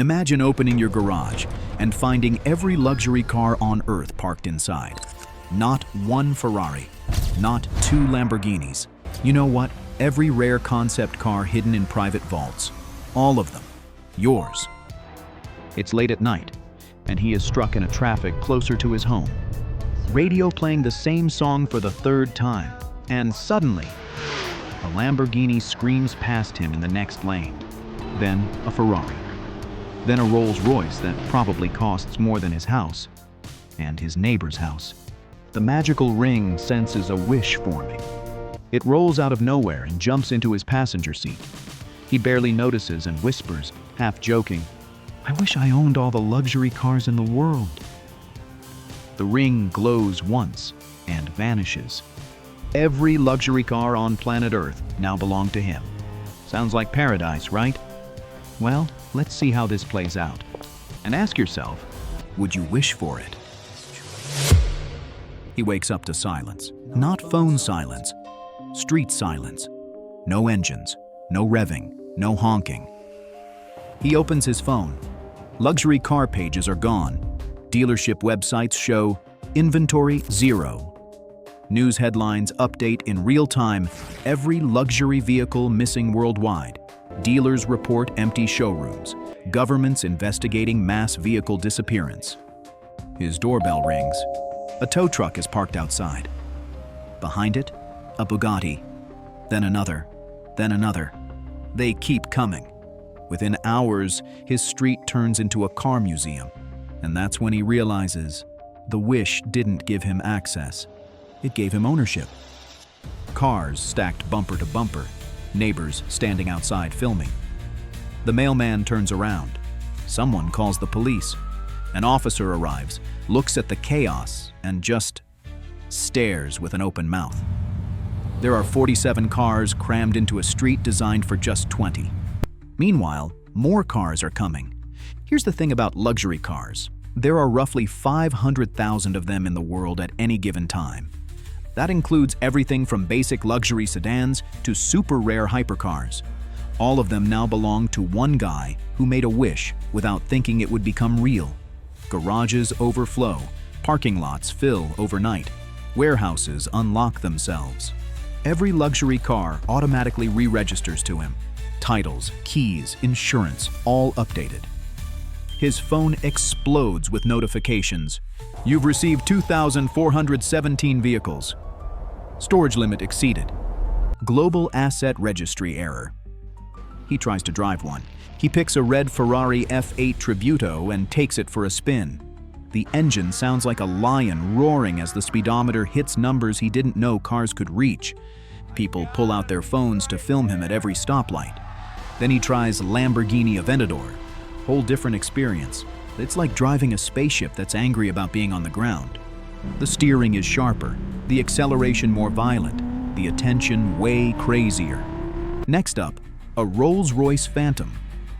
Imagine opening your garage and finding every luxury car on Earth parked inside. Not one Ferrari, not two Lamborghinis. You know what? Every rare concept car hidden in private vaults. All of them. Yours. It's late at night, and he is struck in a traffic closer to his home. Radio playing the same song for the third time, and suddenly, a Lamborghini screams past him in the next lane. Then a Ferrari. Then a Rolls-Royce that probably costs more than his house, and his neighbor's house. The magical ring senses a wish forming. It rolls out of nowhere and jumps into his passenger seat. He barely notices and whispers, half joking, "I wish I owned all the luxury cars in the world." The ring glows once and vanishes. Every luxury car on planet Earth now belonged to him. Sounds like paradise, right? Well, let's see how this plays out. And ask yourself, would you wish for it? He wakes up to silence. Not phone silence. Street silence. No engines, no revving, no honking. He opens his phone. Luxury car pages are gone. Dealership websites show inventory 0. News headlines update in real time every luxury vehicle missing worldwide. Dealers report empty showrooms. Governments investigating mass vehicle disappearance. His doorbell rings. A tow truck is parked outside. Behind it, a Bugatti. Then another. Then another. They keep coming. Within hours, his street turns into a car museum. And that's when he realizes the wish didn't give him access. It gave him ownership. Cars stacked bumper to bumper. Neighbors standing outside filming. The mailman turns around. Someone calls the police. An officer arrives, looks at the chaos, and just stares with an open mouth. There are 47 cars crammed into a street designed for just 20. Meanwhile, more cars are coming. Here's the thing about luxury cars. There are roughly 500,000 of them in the world at any given time. That includes everything from basic luxury sedans to super rare hypercars. All of them now belong to one guy who made a wish without thinking it would become real. Garages overflow, parking lots fill overnight, warehouses unlock themselves. Every luxury car automatically re-registers to him. Titles, keys, insurance, all updated. His phone explodes with notifications. You've received 2,417 vehicles. Storage limit exceeded. Global asset registry error. He tries to drive one. He picks a red Ferrari F8 Tributo and takes it for a spin. The engine sounds like a lion roaring as the speedometer hits numbers he didn't know cars could reach. People pull out their phones to film him at every stoplight. Then he tries Lamborghini Aventador. Whole different experience. It's like driving a spaceship that's angry about being on the ground. The steering is sharper, the acceleration more violent, the attention way crazier. Next up, a Rolls-Royce Phantom.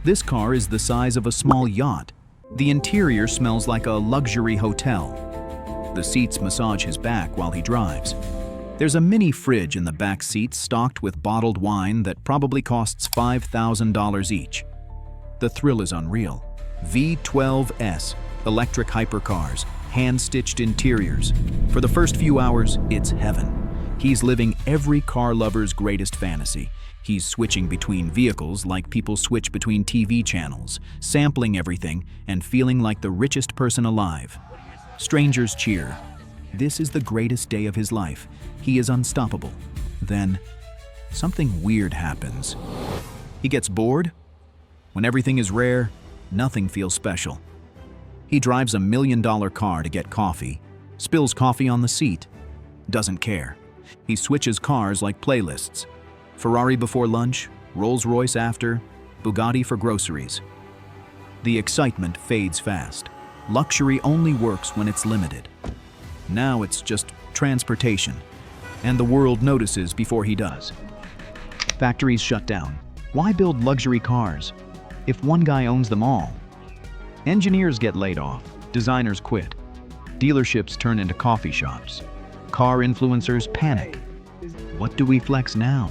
This car is the size of a small yacht. The interior smells like a luxury hotel. The seats massage his back while he drives. There's a mini fridge in the back seat stocked with bottled wine that probably costs $5,000 each. The thrill is unreal. V12S, electric hypercars, hand-stitched interiors. For the first few hours, it's heaven. He's living every car lover's greatest fantasy. He's switching between vehicles like people switch between TV channels, sampling everything and feeling like the richest person alive. Strangers cheer. This is the greatest day of his life. He is unstoppable. Then, something weird happens. He gets bored. When everything is rare, nothing feels special. He drives $1 million car to get coffee, spills coffee on the seat, doesn't care. He switches cars like playlists. Ferrari before lunch, Rolls-Royce after, Bugatti for groceries. The excitement fades fast. Luxury only works when it's limited. Now it's just transportation, and the world notices before he does. Factories shut down. Why build luxury cars if one guy owns them all? Engineers get laid off, designers quit. Dealerships turn into coffee shops. Car influencers panic. What do we flex now?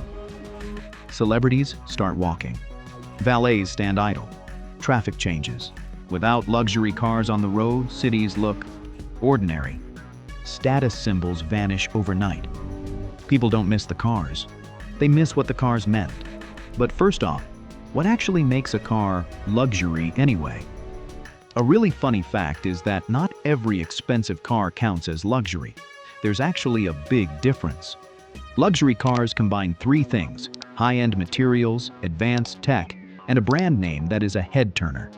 Celebrities start walking. Valets stand idle. Traffic changes. Without luxury cars on the road, cities look ordinary. Status symbols vanish overnight. People don't miss the cars. They miss what the cars meant. But first off, what actually makes a car luxury anyway? A really funny fact is that not every expensive car counts as luxury. There's actually a big difference. Luxury cars combine three things: high-end materials, advanced tech, and a brand name that is a head-turner.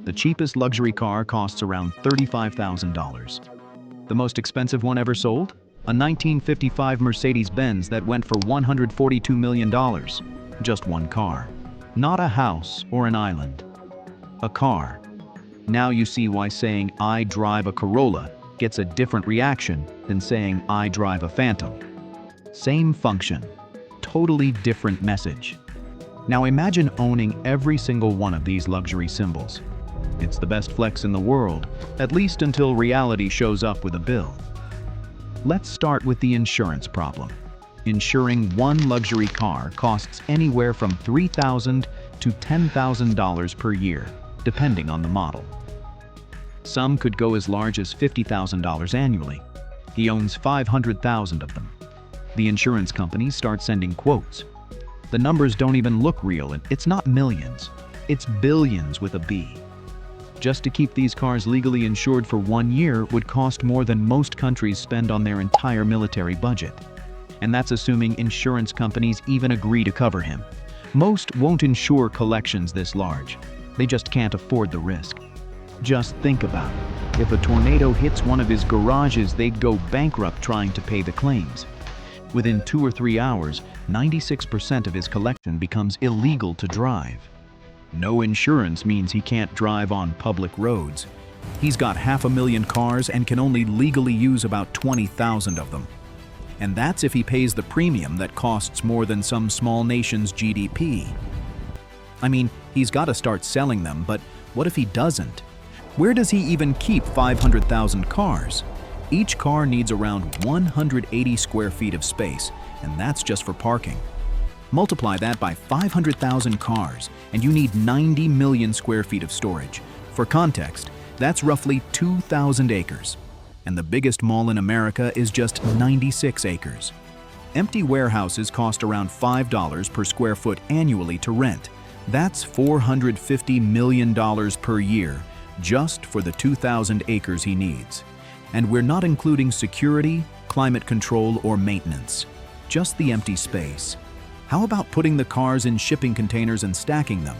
The cheapest luxury car costs around $35,000. The most expensive one ever sold? A 1955 Mercedes-Benz that went for $142 million. Just one car. Not a house or an island. A car. Now you see why saying "I drive a Corolla" gets a different reaction than saying "I drive a Phantom." Same function, totally different message. Now imagine owning every single one of these luxury symbols. It's the best flex in the world, at least until reality shows up with a bill. Let's start with the insurance problem. Insuring one luxury car costs anywhere from $3,000 to $10,000 per year, depending on the model. Some could go as large as $50,000 annually. He owns 500,000 of them. The insurance companies start sending quotes. The numbers don't even look real, and it's not millions. It's billions with a B. Just to keep these cars legally insured for 1 year would cost more than most countries spend on their entire military budget. And that's assuming insurance companies even agree to cover him. Most won't insure collections this large. They just can't afford the risk. Just think about it. If a tornado hits one of his garages, they'd go bankrupt trying to pay the claims. Within 2 or 3 hours, 96% of his collection becomes illegal to drive. No insurance means he can't drive on public roads. He's got 500,000 cars and can only legally use about 20,000 of them. And that's if he pays the premium that costs more than some small nation's GDP. I mean, he's got to start selling them, but what if he doesn't? Where does he even keep 500,000 cars? Each car needs around 180 square feet of space, and that's just for parking. Multiply that by 500,000 cars, and you need 90 million square feet of storage. For context, that's roughly 2,000 acres. And the biggest mall in America is just 96 acres. Empty warehouses cost around $5 per square foot annually to rent. That's $450 million per year, just for the 2,000 acres he needs. And we're not including security, climate control, or maintenance. Just the empty space. How about putting the cars in shipping containers and stacking them?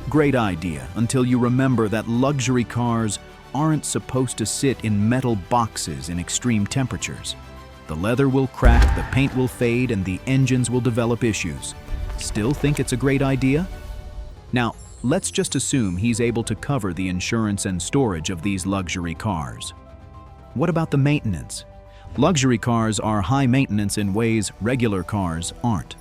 Great idea, until you remember that luxury cars aren't supposed to sit in metal boxes in extreme temperatures. The leather will crack, the paint will fade, and the engines will develop issues. Still think it's a great idea? Now, let's just assume he's able to cover the insurance and storage of these luxury cars. What about the maintenance? Luxury cars are high maintenance in ways regular cars aren't.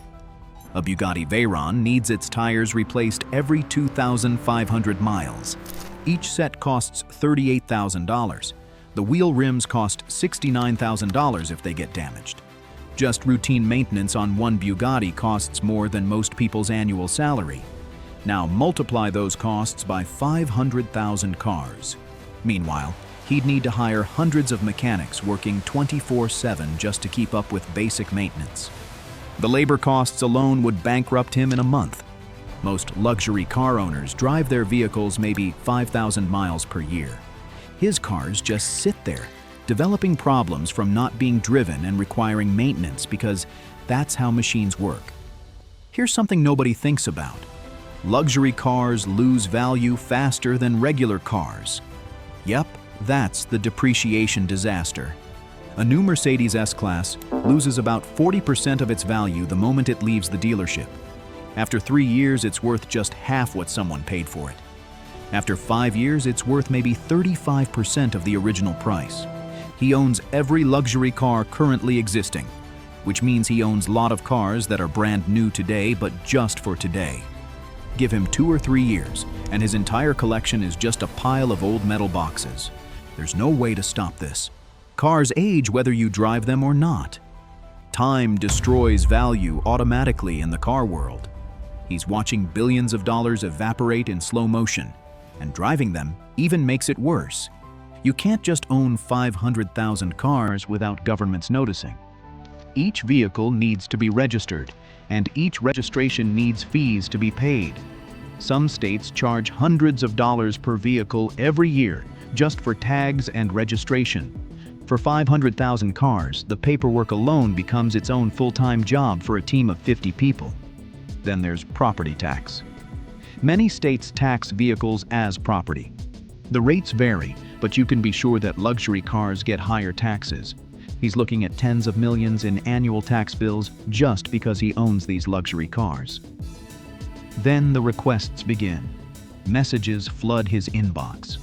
A Bugatti Veyron needs its tires replaced every 2,500 miles. Each set costs $38,000. The wheel rims cost $69,000 if they get damaged. Just routine maintenance on one Bugatti costs more than most people's annual salary. Now multiply those costs by 500,000 cars. Meanwhile, he'd need to hire hundreds of mechanics working 24/7 just to keep up with basic maintenance. The labor costs alone would bankrupt him in a month. Most luxury car owners drive their vehicles maybe 5,000 miles per year. His cars just sit there, developing problems from not being driven and requiring maintenance because that's how machines work. Here's something nobody thinks about. Luxury cars lose value faster than regular cars. Yep, that's the depreciation disaster. A new Mercedes S-Class loses about 40% of its value the moment it leaves the dealership. After 3 years, it's worth just half what someone paid for it. After 5 years, it's worth maybe 35% of the original price. He owns every luxury car currently existing, which means he owns a lot of cars that are brand new today, but just for today. Give him 2 or 3 years, and his entire collection is just a pile of old metal boxes. There's no way to stop this. Cars age whether you drive them or not. Time destroys value automatically in the car world. He's watching billions of dollars evaporate in slow motion, And driving them even makes it worse. You can't just own 500,000 cars without governments noticing. Each vehicle needs to be registered, and each registration needs fees to be paid. Some states charge hundreds of dollars per vehicle every year just for tags and registration. For 500,000 cars, the paperwork alone becomes its own full-time job for a team of 50 people. Then there's property tax. Many states tax vehicles as property. The rates vary, but you can be sure that luxury cars get higher taxes. He's looking at tens of millions in annual tax bills just because he owns these luxury cars. Then the requests begin. Messages flood his inbox.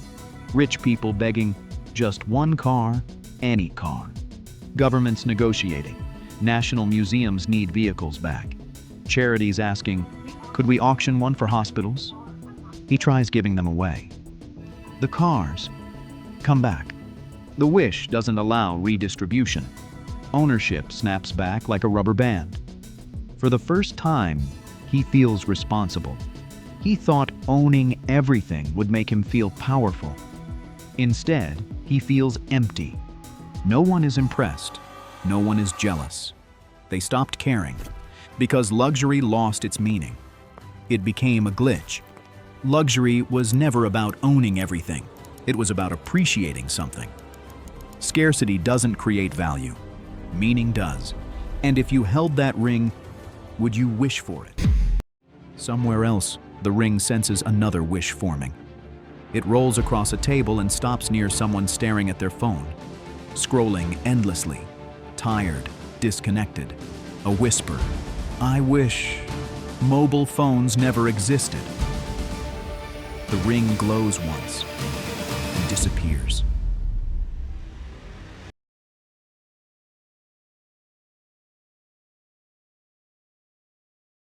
Rich people begging, just one car, any car. Governments negotiating. National museums need vehicles back. Charities asking, could we auction one for hospitals? He tries giving them away. The cars come back. The wish doesn't allow redistribution. Ownership snaps back like a rubber band. For the first time, he feels responsible. He thought owning everything would make him feel powerful. Instead, he feels empty. No one is impressed. No one is jealous. They stopped caring because luxury lost its meaning. It became a glitch. Luxury was never about owning everything. It was about appreciating something. Scarcity doesn't create value. Meaning does. And if you held that ring, would you wish for it? Somewhere else, the ring senses another wish forming. It rolls across a table and stops near someone staring at their phone, scrolling endlessly, tired, disconnected. A whisper, I wish mobile phones never existed. The ring glows once and disappears.